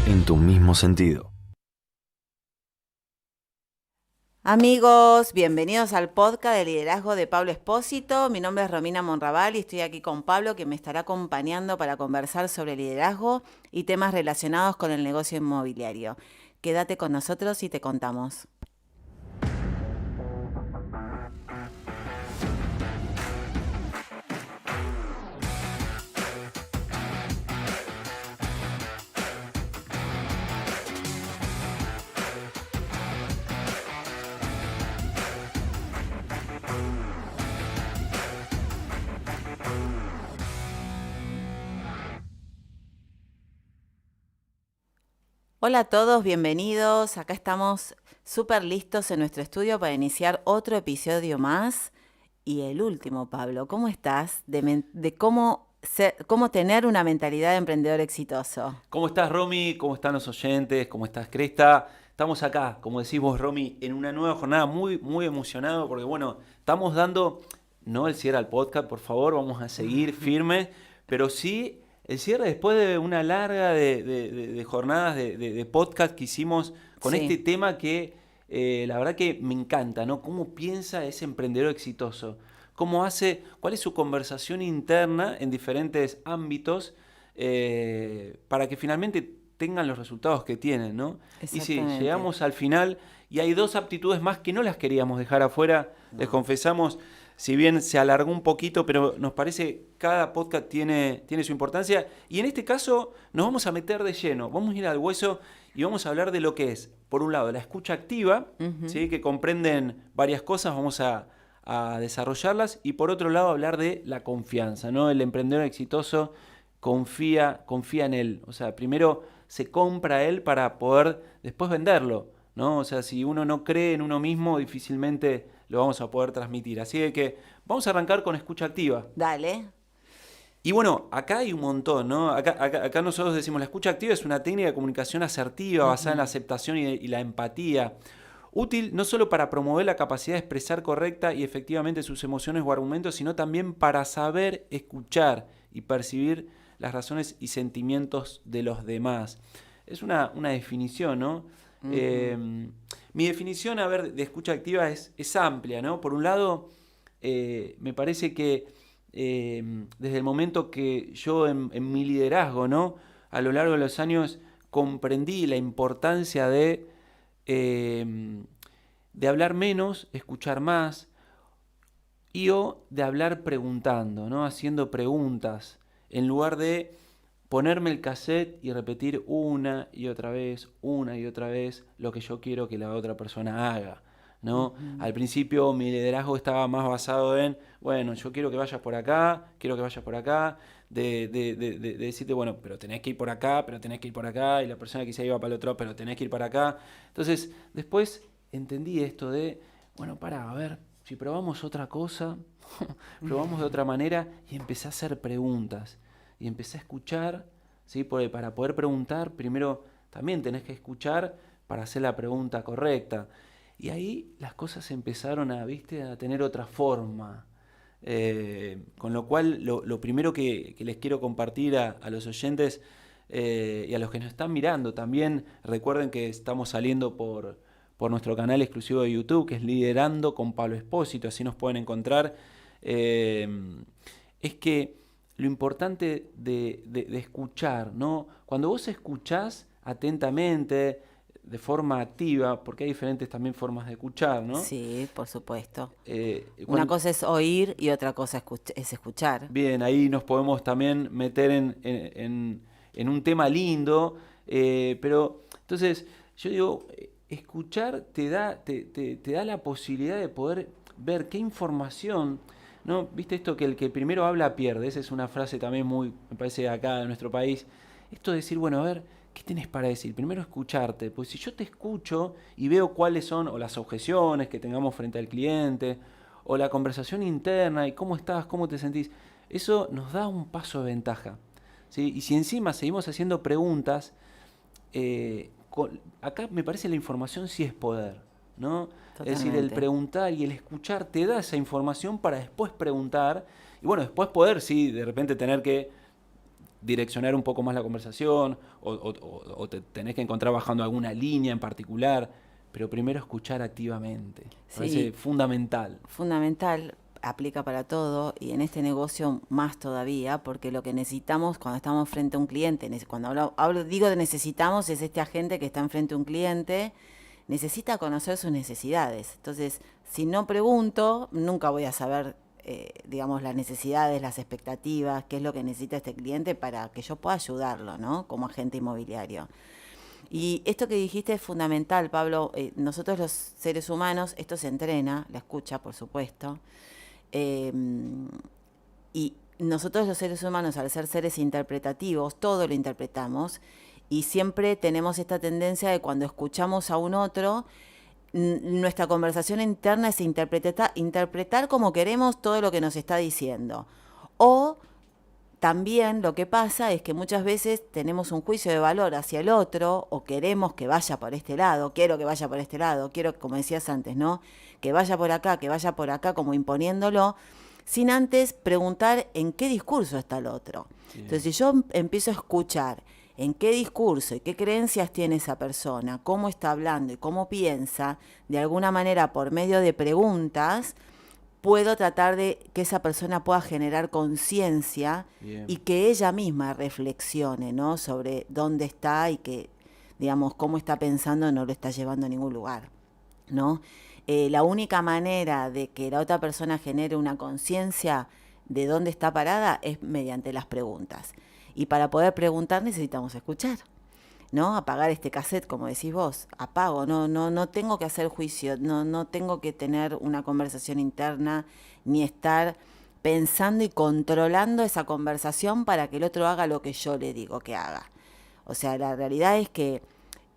en tu mismo sentido. Amigos, bienvenidos al podcast de liderazgo de Pablo Espósito. Mi nombre es Romina Monraval y estoy aquí con Pablo, que me estará acompañando para conversar sobre liderazgo y temas relacionados con el negocio inmobiliario. Quédate con nosotros y te contamos. Hola a todos, bienvenidos. Acá estamos súper listos en nuestro estudio para iniciar otro episodio más. Y el último, Pablo, ¿cómo estás? De cómo tener una mentalidad de emprendedor exitoso. ¿Cómo estás, Romy? ¿Cómo están los oyentes? ¿Cómo estás, Cresta? Estamos acá, como decís vos, Romy, en una nueva jornada muy emocionado porque, bueno, estamos dando, no el cierre al podcast, por favor, vamos a seguir firmes, pero sí el cierre después de una larga de jornadas de podcast que hicimos con Sí. este tema que la verdad que me encanta, ¿no? ¿Cómo piensa ese emprendedor exitoso? ¿Cómo hace, cuál es su conversación interna en diferentes ámbitos para que finalmente tengan los resultados que tienen, ¿no? Y sí, Exactamente. llegamos al final y hay dos aptitudes más que no las queríamos dejar afuera, les confesamos, si bien se alargó un poquito, pero nos parece cada podcast tiene su importancia y en este caso nos vamos a meter de lleno, vamos a ir al hueso y vamos a hablar de lo que es, por un lado, la escucha activa, ¿sí? Que comprenden varias cosas, vamos a desarrollarlas y por otro lado hablar de la confianza, ¿no? El emprendedor exitoso confía en él, o sea, primero se compra él para poder después venderlo, ¿no? O sea, si uno no cree en uno mismo, difícilmente lo vamos a poder transmitir. Así que vamos a arrancar con escucha activa. Dale. Y bueno, acá hay un montón, ¿no? Acá nosotros decimos, la escucha activa es una técnica de comunicación asertiva basada en la aceptación y la empatía. Útil no solo para promover la capacidad de expresar correcta y efectivamente sus emociones o argumentos, sino también para saber escuchar y percibir las razones y sentimientos de los demás. Es una definición, ¿no? Mi definición, a ver, de escucha activa es amplia, ¿no? Por un lado, me parece que desde el momento que yo en mi liderazgo, ¿no? A lo largo de los años comprendí la importancia de hablar menos, escuchar más, y o de hablar preguntando, ¿no? Haciendo preguntas, en lugar de ponerme el cassette y repetir una y otra vez lo que yo quiero que la otra persona haga, ¿no? Al principio mi liderazgo estaba más basado en, bueno, yo quiero que vayas por acá, quiero que vayas por acá, de decirte, bueno, pero tenés que ir por acá, pero tenés que ir por acá, y la persona quizá iba para el otro, pero tenés que ir para acá. Entonces, después entendí esto de, bueno, a ver, si probamos otra cosa, probamos de otra manera, y empecé a hacer preguntas, y empecé a escuchar, ¿sí? Porque para poder preguntar, primero también tenés que escuchar para hacer la pregunta correcta. Y ahí las cosas empezaron ¿viste? A tener otra forma. Con lo cual, lo primero que les quiero compartir a los oyentes y a los que nos están mirando, también recuerden que estamos saliendo por nuestro canal exclusivo de YouTube, que es Liderando con Pablo Espósito, así nos pueden encontrar, es que lo importante de escuchar, ¿no? Cuando vos escuchás atentamente, de forma activa, porque hay diferentes también formas de escuchar, ¿no? Sí, por supuesto. Una Cuando, cosa es oír y otra cosa es escuchar. bien, ahí nos podemos también meter en un tema lindo, pero entonces yo digo, escuchar te da la posibilidad de poder ver qué información, ¿no? ¿Viste esto que el que primero habla pierde? Esa es una frase también muy, me parece, acá en nuestro país. Esto de decir, bueno, a ver, ¿qué tenés para decir? Primero escucharte, pues si yo te escucho y veo cuáles son o las objeciones que tengamos frente al cliente, o la conversación interna y cómo estás, cómo te sentís, eso nos da un paso de ventaja, ¿sí? Y si encima seguimos haciendo preguntas, acá me parece la información sí es poder, ¿no? Es decir, el Totalmente. preguntar y el escuchar te da esa información para después preguntar y bueno, después poder, sí, de repente tener que direccionar un poco más la conversación o te tenés que encontrar bajando alguna línea en particular, pero primero escuchar activamente. Me parece fundamental. Fundamental, aplica para todo y en este negocio más todavía, porque lo que necesitamos cuando estamos frente a un cliente, cuando digo de necesitamos, es este agente que está enfrente a un cliente, necesita conocer sus necesidades. Entonces, si no pregunto, nunca voy a saber, digamos, las necesidades, las expectativas, qué es lo que necesita este cliente para que yo pueda ayudarlo, ¿no? Como agente inmobiliario. Y esto que dijiste es fundamental, Pablo. Nosotros los seres humanos, esto se entrena, la escucha, por supuesto. Eh, y nosotros los seres humanos, al ser seres interpretativos, todo lo interpretamos y siempre tenemos esta tendencia de cuando escuchamos a un otro, nuestra conversación interna es interpretar como queremos todo lo que nos está diciendo. O también lo que pasa es que muchas veces tenemos un juicio de valor hacia el otro o queremos que vaya por este lado, quiero que vaya por este lado, quiero, como decías antes, ¿no? Que vaya por acá, como imponiéndolo, sin antes preguntar en qué discurso está el otro. Sí. Entonces, si yo empiezo a escuchar en qué discurso y qué creencias tiene esa persona, cómo está hablando y cómo piensa, de alguna manera por medio de preguntas, puedo tratar de que esa persona pueda generar conciencia y que ella misma reflexione, ¿no? Sobre dónde está y que, digamos, cómo está pensando no lo está llevando a ningún lugar, ¿no? La única manera de que la otra persona genere una conciencia de dónde está parada es mediante las preguntas. Y para poder preguntar necesitamos escuchar, ¿no? Apagar este cassette, como decís vos, apago, no tengo que hacer juicio, no tengo que tener una conversación interna, ni estar pensando y controlando esa conversación para que el otro haga lo que yo le digo que haga. O sea, la realidad es que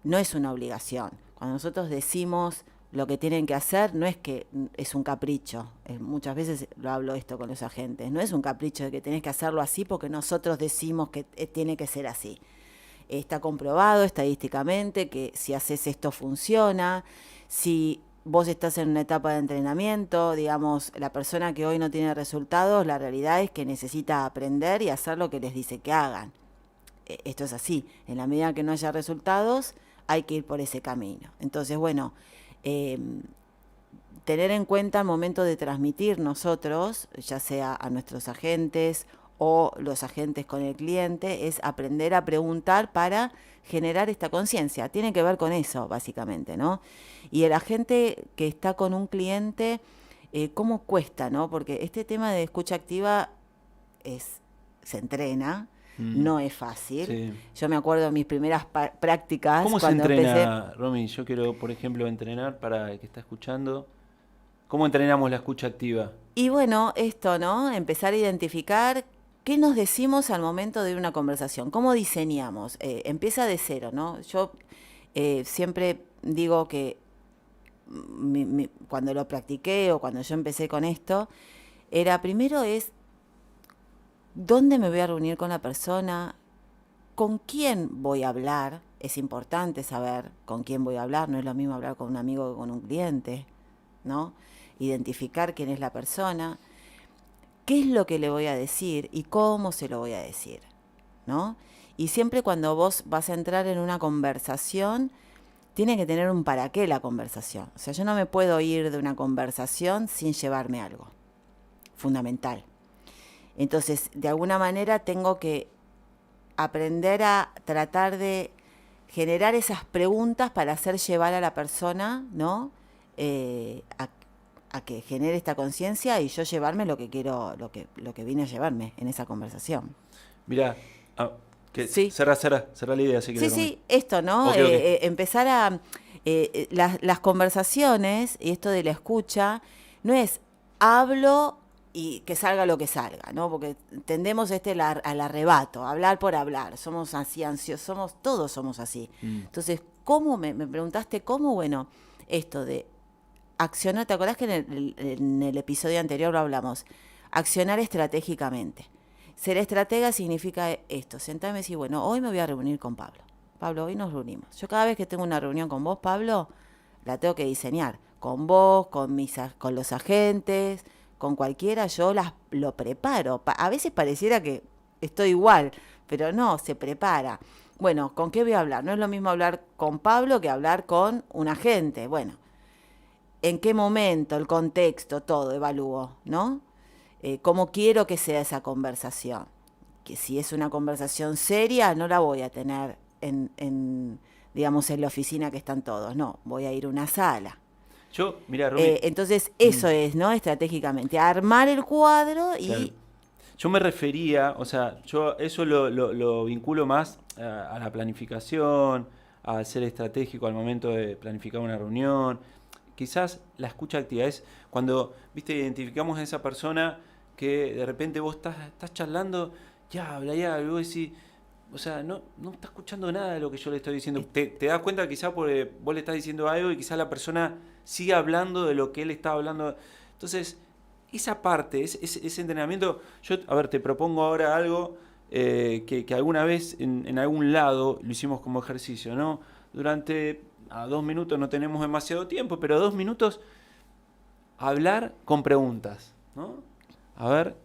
no es una obligación. Cuando nosotros decimos lo que tienen que hacer, no es que es un capricho. Muchas veces lo hablo esto con los agentes. No es un capricho de que tenés que hacerlo así porque nosotros decimos que tiene que ser así. Está comprobado estadísticamente que si haces esto funciona. Si vos estás en una etapa de entrenamiento, digamos, la persona que hoy no tiene resultados, la realidad es que necesita aprender y hacer lo que les dice que hagan. Esto es así. En la medida que no haya resultados, hay que ir por ese camino. Entonces, bueno, tener en cuenta al momento de transmitir nosotros, ya sea a nuestros agentes o los agentes con el cliente, es aprender a preguntar para generar esta conciencia. Tiene que ver con eso, básicamente, ¿no? Y el agente que está con un cliente, ¿cómo cuesta, no? Porque este tema de escucha activa se entrena, no es fácil. Sí. Yo me acuerdo de mis primeras prácticas. ¿Cómo cuando se entrena, empecé... Romy? Yo quiero, por ejemplo, entrenar para el que está escuchando. ¿Cómo entrenamos la escucha activa? Y bueno, esto, ¿no? Empezar a identificar qué nos decimos al momento de una conversación, cómo diseñamos. Empieza de cero, ¿no? Yo siempre digo que cuando lo practiqué o cuando yo empecé con esto, primero es dónde me voy a reunir con la persona, con quién voy a hablar. Es importante saber con quién voy a hablar, no es lo mismo hablar con un amigo que con un cliente, ¿no? Identificar quién es la persona, qué es lo que le voy a decir y cómo se lo voy a decir, ¿no? Y siempre cuando vos vas a entrar en una conversación, tiene que tener un para qué la conversación. O sea, yo no me puedo ir de una conversación sin llevarme algo. Fundamental. Entonces, de alguna manera tengo que aprender a tratar de generar esas preguntas para hacer llevar a la persona, ¿no? A que genere esta conciencia y yo llevarme lo que quiero, lo que vine a llevarme en esa conversación. Mirá, sí. Cerra la idea. Sí, esto, ¿no? Okay. Empezar a... las conversaciones y esto de la escucha no es hablo y que salga lo que salga, ¿no? Porque tendemos al arrebato, hablar por hablar, somos así ansiosos, todos somos así. Entonces, ¿cómo? Me preguntaste cómo, bueno, esto de accionar, ¿te acordás que en el episodio anterior lo hablamos? Accionar estratégicamente. Ser estratega significa esto, sentarme y decir, bueno, hoy me voy a reunir con Pablo. Pablo, hoy nos reunimos. Yo cada vez que tengo una reunión con vos, Pablo, la tengo que diseñar. Con vos, con los agentes, con cualquiera, yo lo preparo. A veces pareciera que estoy igual, pero no, se prepara. Bueno, ¿con qué voy a hablar? No es lo mismo hablar con Pablo que hablar con un agente. Bueno, ¿en qué momento, el contexto, todo evalúo, ¿no? ¿Cómo quiero que sea esa conversación? Que si es una conversación seria, no la voy a tener digamos, en la oficina que están todos. No, voy a ir a una sala. Mira, Romy, Entonces, eso es, ¿no? Estratégicamente, armar el cuadro claro. y... Yo me refería, o sea, yo eso lo vinculo más a la planificación, al ser estratégico al momento de planificar una reunión. Quizás la escucha activa es cuando, viste, identificamos a esa persona que de repente vos estás charlando, ya, y vos decís, o sea, no está escuchando nada de lo que yo le estoy diciendo. Te das cuenta quizás porque vos le estás diciendo algo y quizás la persona sigue hablando de lo que él está hablando. Entonces, esa parte, ese entrenamiento, a ver, te propongo ahora algo que alguna vez en algún lado lo hicimos como ejercicio, ¿no? Durante 2 minutos no tenemos demasiado tiempo, pero 2 minutos hablar con preguntas, ¿no? A ver,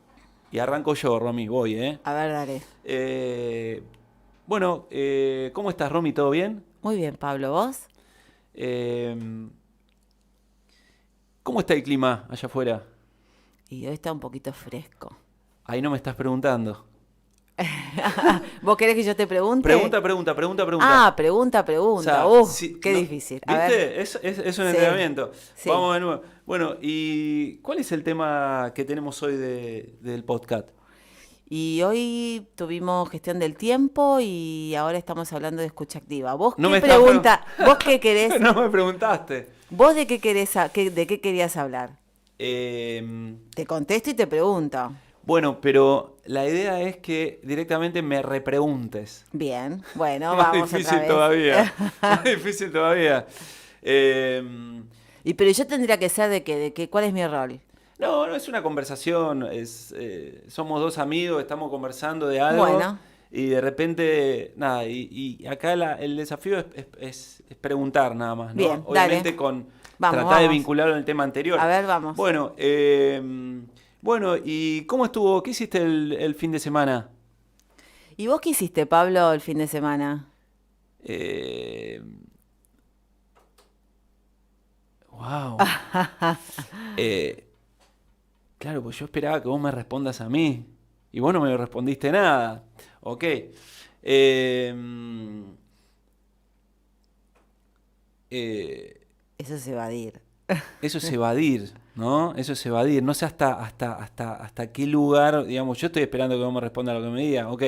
y arranco yo, Romy, voy, ¿eh? A ver, dale. Bueno, ¿cómo estás, Romy? ¿Todo bien? Muy bien, Pablo, ¿vos? ¿Cómo está el clima allá afuera? Y hoy está un poquito fresco. Ahí no me estás preguntando. ¿Vos querés que yo te pregunte? Pregunta. Ah, pregunta. O sea, Qué no, difícil. A ¿viste? ver. Es un Sí, entrenamiento. sí. Vamos de nuevo. Bueno, ¿y cuál es el tema que tenemos hoy del podcast? Y hoy tuvimos gestión del tiempo y ahora estamos hablando de escucha activa. ¿Vos No qué me estás pregunta? ¿Vos qué querés? No me preguntaste. ¿Vos de qué querés, de qué querías hablar? Eh, Te contesto y te pregunto. bueno, pero la idea es que directamente me repreguntes. Bien, bueno, Más vamos otra difícil vez. todavía. Más difícil todavía. Eh, Y pero yo tendría que ser ¿cuál es mi rol? no es una conversación. Somos dos amigos, estamos conversando de algo. Bueno, Y de repente, nada, y acá el desafío es preguntar nada más, ¿no? bien, Obviamente dale. con Vamos, tratar de vamos. vincularlo en el tema anterior. A ver, vamos. Bueno, ¿y cómo estuvo? ¿Qué hiciste el fin de semana? ¿Y vos qué hiciste, Pablo, el fin de semana? Eh, wow. Eh, claro, pues yo esperaba que vos me respondas a mí. Y vos no me respondiste nada. Ok. Eh, eh, Eso es evadir. Eso es evadir, ¿no? Eso es evadir. No sé hasta qué lugar, digamos, yo estoy esperando que vos me responda lo que me diga, ok.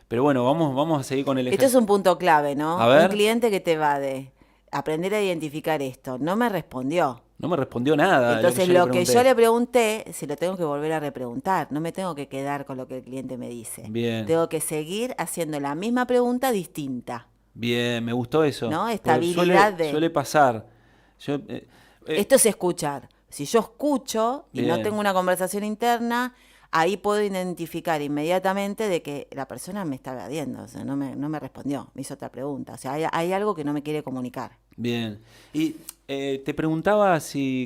Pero bueno, vamos a seguir con el Esto es ejercicio. un punto clave, ¿no? A Un ver, cliente que te evade. Aprender a identificar esto. No me respondió. no me respondió nada de Entonces, lo lo que que yo yo le le pregunté, se lo tengo que volver a repreguntar. No me tengo que quedar con lo que el cliente me dice. Bien, Tengo que seguir haciendo la misma pregunta distinta, bien, me gustó eso. ¿no? Esta Porque habilidad suele de... pasar. Yo, Esto es escuchar. Si yo escucho y no bien, tengo una conversación interna, ahí puedo identificar inmediatamente de que la persona me está evadiendo, o sea, no me respondió, me hizo otra pregunta. O sea, hay algo que no me quiere comunicar. bien. Y te preguntaba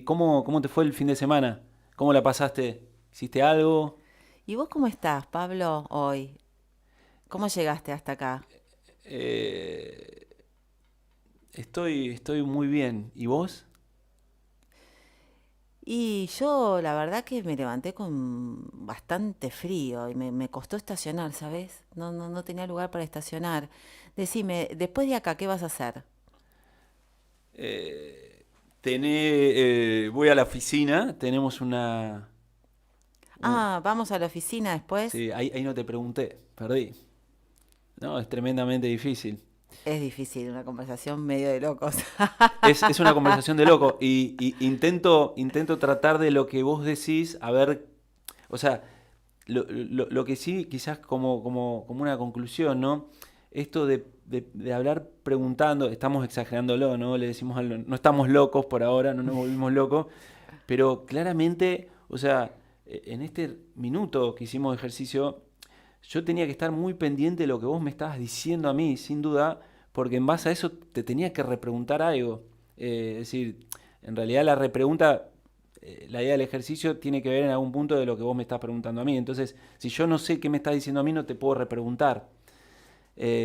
cómo te fue el fin de semana. ¿Cómo la pasaste? ¿Hiciste algo? ¿Y vos cómo estás, Pablo, hoy? ¿Cómo llegaste hasta acá? Eh, estoy muy bien. ¿Y vos? Y yo la verdad que me levanté con bastante frío y me costó estacionar, ¿sabes? No tenía lugar para estacionar. Decime, después de acá, ¿qué vas a hacer? Eh, voy a la oficina, tenemos Ah, vamos a la oficina después. sí, ahí no te pregunté, perdí. No, es tremendamente difícil. Es difícil, una conversación medio de locos. Es una conversación de loco y intento tratar de lo que vos decís, a ver, o sea, lo que sí, quizás como una conclusión, ¿no? Esto de hablar preguntando, estamos exagerándolo, ¿no? Le decimos, no estamos locos por ahora, no nos volvimos locos, pero claramente, o sea, en este minuto que hicimos ejercicio, yo tenía que estar muy pendiente de lo que vos me estabas diciendo a mí, sin duda, porque en base a eso te tenía que repreguntar algo. Es decir, en realidad la repregunta, la idea del ejercicio tiene que ver en algún punto de lo que vos me estás preguntando a mí. Entonces, si yo no sé qué me estás diciendo a mí, no te puedo repreguntar.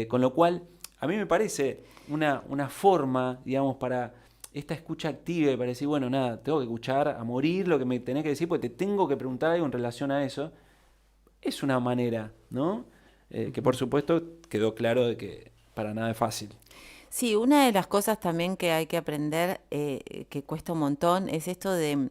Con lo cual, a mí me parece una forma, digamos, para esta escucha activa y para decir, bueno, nada, tengo que escuchar a morir lo que me tenés que decir porque te tengo que preguntar algo en relación a eso. Es una manera, ¿no? Que por supuesto quedó claro de que para nada es fácil. Sí, una de las cosas también que hay que aprender, que cuesta un montón, es esto de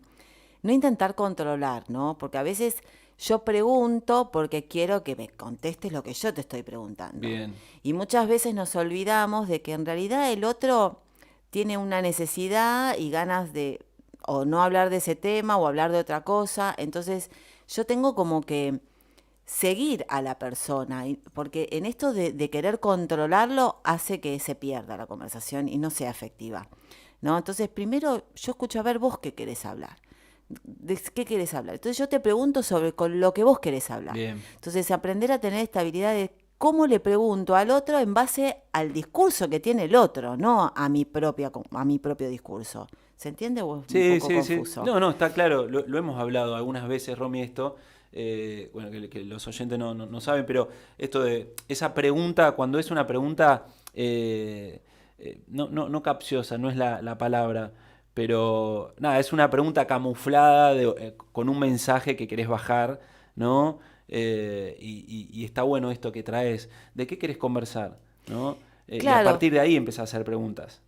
no intentar controlar, ¿no? Porque a veces yo pregunto porque quiero que me contestes lo que yo te estoy preguntando. Bien, Y muchas veces nos olvidamos de que en realidad el otro tiene una necesidad y ganas de o no hablar de ese tema o hablar de otra cosa. Entonces yo tengo como que seguir a la persona, porque en esto de querer controlarlo hace que se pierda la conversación y no sea efectiva, ¿no? Entonces, primero yo escucho a ver vos qué querés hablar. ¿De qué querés hablar? Entonces yo te pregunto sobre con lo que vos querés hablar. bien. Entonces, aprender a tener esta habilidad de cómo le pregunto al otro en base al discurso que tiene el otro, no a mi propio discurso. ¿Se entiende o es un Sí, poco sí, sí. confuso? No, no, está claro, lo hemos hablado algunas veces, Romy, esto. Bueno, que los oyentes no saben, pero esto de esa pregunta, cuando es una pregunta no capciosa, no es la palabra, pero nada, es una pregunta camuflada con un mensaje que querés bajar, ¿no? Y está bueno esto que traes. ¿De qué querés conversar? ¿No? Y a Claro, partir de ahí empezás a hacer preguntas.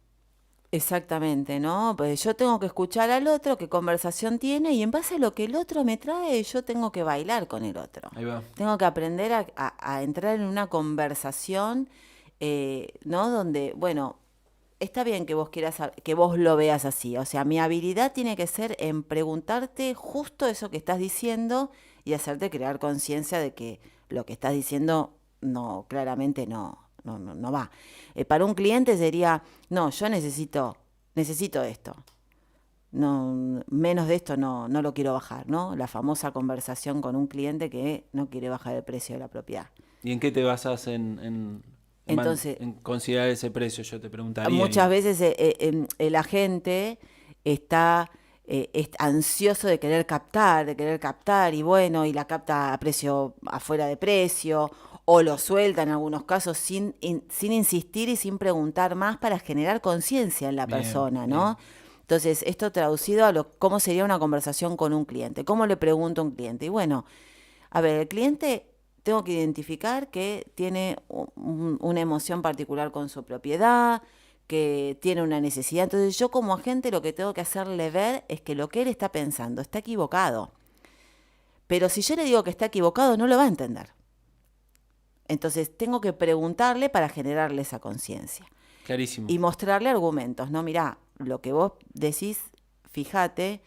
exactamente, ¿no? Pues yo tengo que escuchar al otro, qué conversación tiene, y en base a lo que el otro me trae, yo tengo que bailar con el otro. Ahí va. Tengo que aprender a entrar en una conversación, ¿no? Donde, bueno, está bien que vos quieras, que vos lo veas así. O sea, mi habilidad tiene que ser en preguntarte justo eso que estás diciendo y hacerte crear conciencia de que lo que estás diciendo no, claramente no va. Para un cliente sería, no, yo necesito esto. No, menos de esto no lo quiero bajar, ¿no? La famosa conversación con un cliente que no quiere bajar el precio de la propiedad. ¿Y en qué te basas en Entonces, en considerar ese precio? Yo te preguntaría. muchas veces el agente está ansioso de querer captar, y bueno, y la capta a precio afuera de precio, o lo suelta en algunos casos sin insistir y sin preguntar más para generar conciencia en la Bien, persona, bien. ¿no? Entonces, esto traducido a cómo sería una conversación con un cliente, cómo le pregunto a un cliente. Y bueno, a ver, el cliente tengo que identificar que tiene una emoción particular con su propiedad, que tiene una necesidad. Entonces yo como agente lo que tengo que hacerle ver es que lo que él está pensando está equivocado. Pero si yo le digo que está equivocado, no lo va a entender. Entonces tengo que preguntarle para generarle esa conciencia Clarísimo. y mostrarle argumentos. No, mirá, lo que vos decís, fíjate,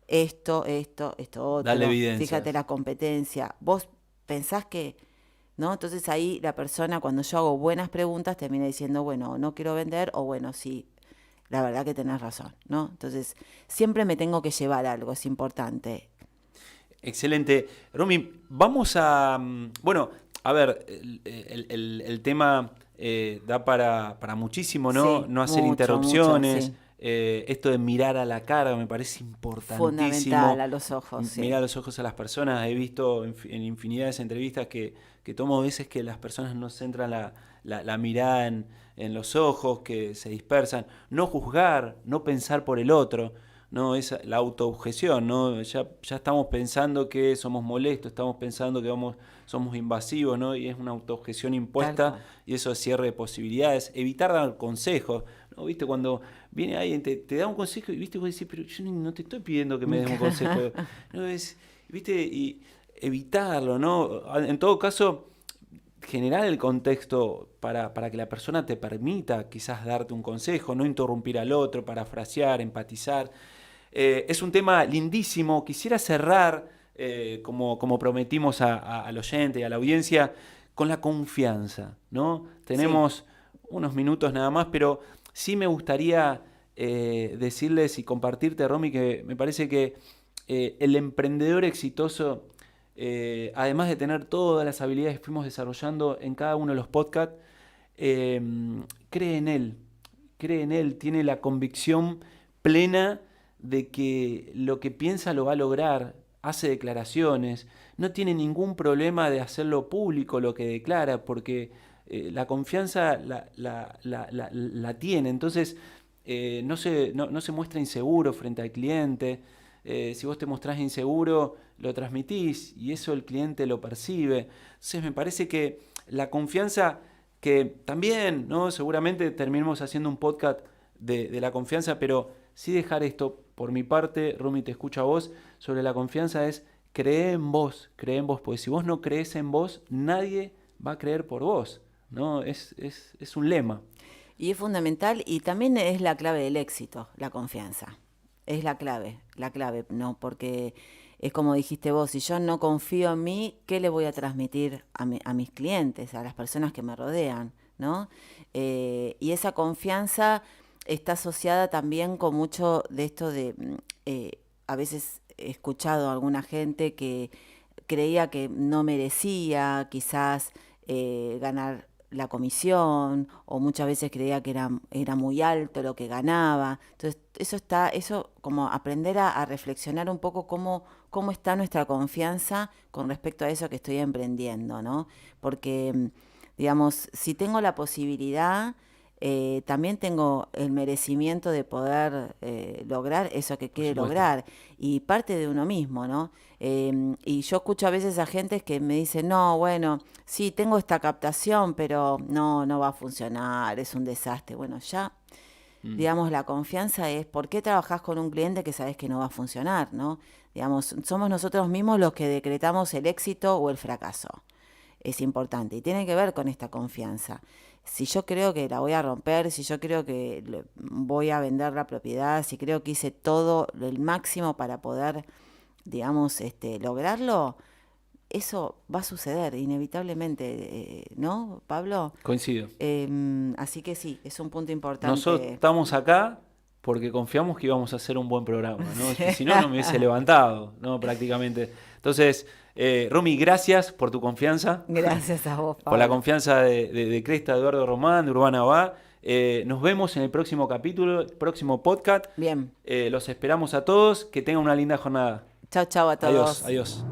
esto Dale otro, fíjate evidencias. la competencia. Vos pensás que, ¿no? Entonces ahí la persona, cuando yo hago buenas preguntas, termina diciendo, bueno, no quiero vender, o bueno, sí, la verdad que tenés razón, ¿no? Entonces, siempre me tengo que llevar algo, es importante. Excelente. Romy, vamos a... Bueno, a ver, el tema da para muchísimo, ¿no? Sí, No hacer mucho, interrupciones. sí. Esto de mirar a la cara me parece Fundamental importantísimo. a los ojos, sí. Mirar a los ojos a las personas. He visto en infinidades de entrevistas que tomo veces que las personas no centran la mirada en los ojos, que se dispersan. No juzgar, no pensar por el otro. No, es la autoobjeción, ¿no? Ya estamos pensando que somos molestos, estamos pensando que somos invasivos, ¿no? Y es una autoobjeción Tal impuesta cual. y eso es cierre de posibilidades. Evitar dar consejos, ¿no? ¿Viste? Cuando viene alguien, te da un consejo y, ¿viste? Vos decís, pero yo no te estoy pidiendo que me des un consejo. No, ¿viste? Y evitarlo, ¿no? En todo caso, generar el contexto para que la persona te permita quizás darte un consejo, no interrumpir al otro, parafrasear, empatizar. Es un tema lindísimo. Quisiera cerrar, como prometimos al oyente y a la audiencia, con la confianza, ¿no? Sí, Tenemos unos minutos nada más, pero sí me gustaría decirles y compartirte, Romy, que me parece que el emprendedor exitoso, además de tener todas las habilidades que fuimos desarrollando en cada uno de los podcasts, eh, cree en él, tiene la convicción plena de que lo que piensa lo va a lograr, hace declaraciones, no tiene ningún problema de hacerlo público lo que declara, porque la confianza la tiene. Entonces, no se muestra inseguro frente al cliente. Si vos te mostrás inseguro, lo transmitís y eso el cliente lo percibe. Entonces, me parece que la confianza, que también, ¿no? Seguramente terminemos haciendo un podcast de la confianza, pero sí dejar esto por mi parte, Rumi, te escucho a vos, sobre la confianza es cree en vos, porque si vos no crees en vos, nadie va a creer por vos, ¿no? Es un lema. Y es fundamental y también es la clave del éxito, la confianza. Es la clave, ¿no? Porque es como dijiste vos, si yo no confío en mí, ¿qué le voy a transmitir a mis clientes, a las personas que me rodean, ¿no? Y esa confianza está asociada también con mucho de esto de, a veces he escuchado a alguna gente que creía que no merecía quizás ganar la comisión, o muchas veces creía que era muy alto lo que ganaba. Entonces, eso como aprender a reflexionar un poco cómo está nuestra confianza con respecto a eso que estoy emprendiendo, ¿no? Porque, digamos, si tengo la posibilidad, también tengo el merecimiento de poder lograr eso que quiere lograr, y parte de uno mismo, ¿no? Y yo escucho a veces a gente que me dice, no, bueno, sí, tengo esta captación, pero no va a funcionar, es un desastre. Bueno, ya, digamos, la confianza es, ¿por qué trabajás con un cliente que sabes que no va a funcionar, ¿no? Digamos, somos nosotros mismos los que decretamos el éxito o el fracaso. Es importante y tiene que ver con esta confianza. Si yo creo que la voy a romper, si yo creo que voy a vender la propiedad, si creo que hice todo el máximo para poder, digamos, lograrlo, eso va a suceder inevitablemente, ¿no, Pablo? Coincido. Así que sí, es un punto importante. Nosotros estamos acá porque confiamos que íbamos a hacer un buen programa, ¿no? Si no me hubiese levantado, ¿no? Prácticamente. Entonces, Rumi, gracias por tu confianza. Gracias a vos, Pablo. Por la confianza de Cresta, Eduardo Román, de Urbana Va. Nos vemos en el próximo capítulo, el próximo podcast. Bien. Los esperamos a todos. Que tengan una linda jornada. Chau, chau a todos. Adiós.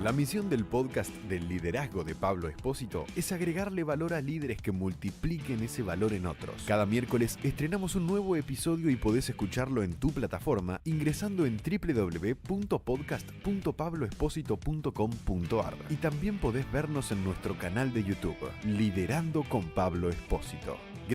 La misión del podcast del liderazgo de Pablo Espósito es agregarle valor a líderes que multipliquen ese valor en otros. Cada miércoles estrenamos un nuevo episodio y podés escucharlo en tu plataforma ingresando en www.podcast.pabloespósito.com.ar y también podés vernos en nuestro canal de YouTube, Liderando con Pablo Espósito.